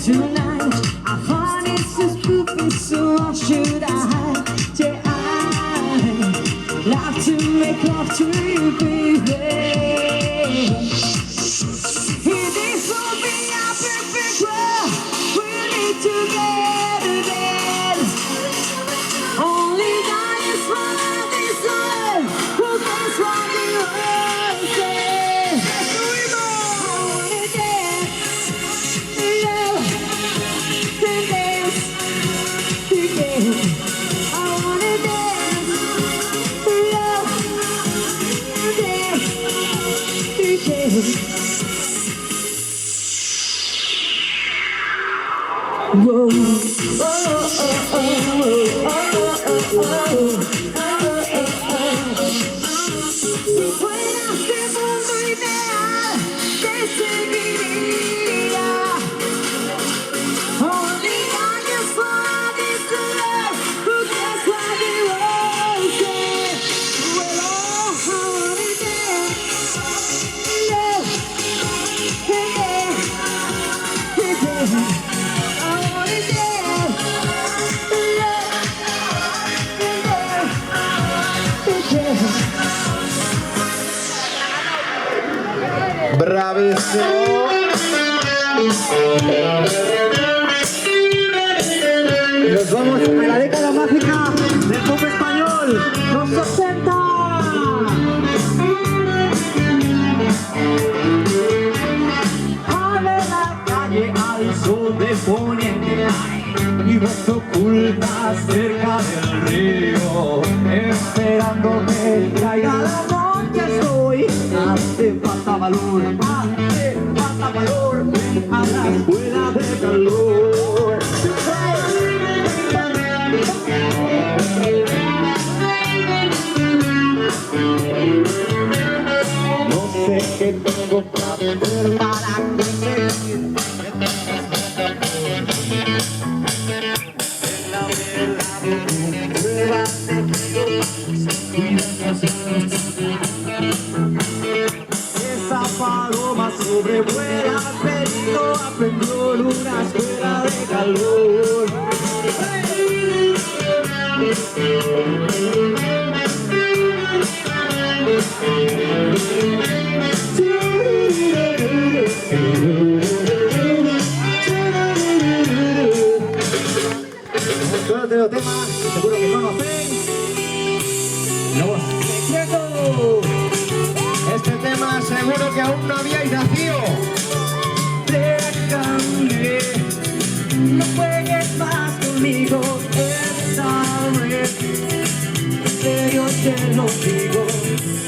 tonight. I find it so spooky, so why should I hide? Yeah, I love to make love to you, baby. It is for me a perfect world. We need to get it in. Only God is one this love. Who cares what the world says? I wanna dance, love, and dance again. I wanna dance, love, and dance again. Whoa, oh, oh, oh, oh, oh, oh, Fuera este mundo ideal te seguiría. Only God is for this love. Who cares what the world says? Well, oh, I wanna dance, love, and dance together. I wanna dance, love, and dance together. ¡Bravísimo! Nos vamos a la década mágica del pop español, los 60. Abre la calle al sol de poniente y ves ocultas cerca del río, esperando que caiga la noche. Estoy, hace falta valor, ven a la escuela de calor. No sé qué tengo que hacer para conseguir esa paloma sobrevuela pero aprendió en una escuela de calor. Otro tema, seguro que conocéis. Los Secretos. Este tema seguro que aún no habíais nacido. Déjame, no juegues más conmigo esta vez. En serio te lo digo,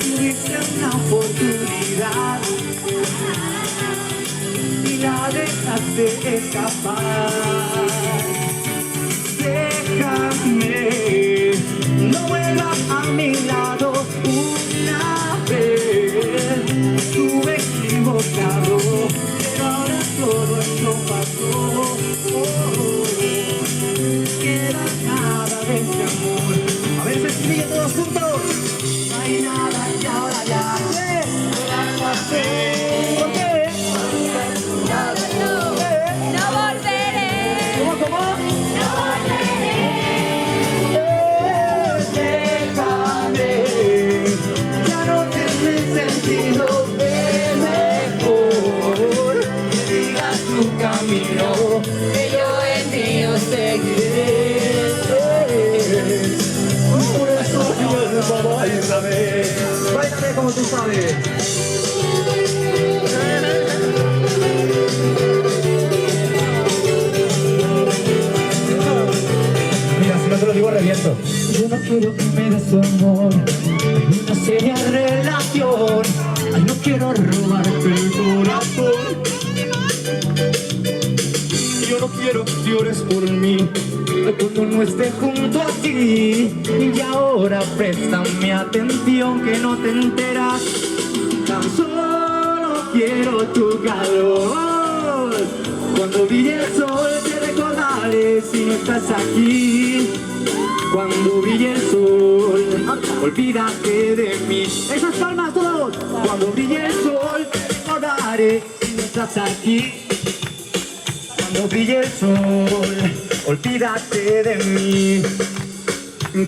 tuviste una oportunidad y la dejaste escapar. Déjame, no vuelvas a mi lado una vez. Estuve equivocado, pero ahora todo esto pasó. Queda nada de este amor. A ver, se escribe todos juntos. No hay nada que ahora ya sé. ¿Por qué? No volveré. ¿Cómo? No volveré. Déjame, ya no tiene sentido. Es mejor que sigas tu camino, que yo el mío seguiré. Por eso yo bailame, bailame como tú sabes. Mira, si no te lo digo, reviento. Yo no quiero que me des tu amor, hay una seria relación. Ay, no quiero robarte el corazón. Yo no quiero que llores por mí cuando no esté junto a ti. Y ahora préstame atención que no te enteras. Tan solo quiero tu calor. Cuando brille el sol te recordaré si no estás aquí. Cuando brille el sol, olvídate de mí. Esas palmas todos. Cuando brille el sol te recordaré si no estás aquí. Cuando brille el sol, olvídate de mí.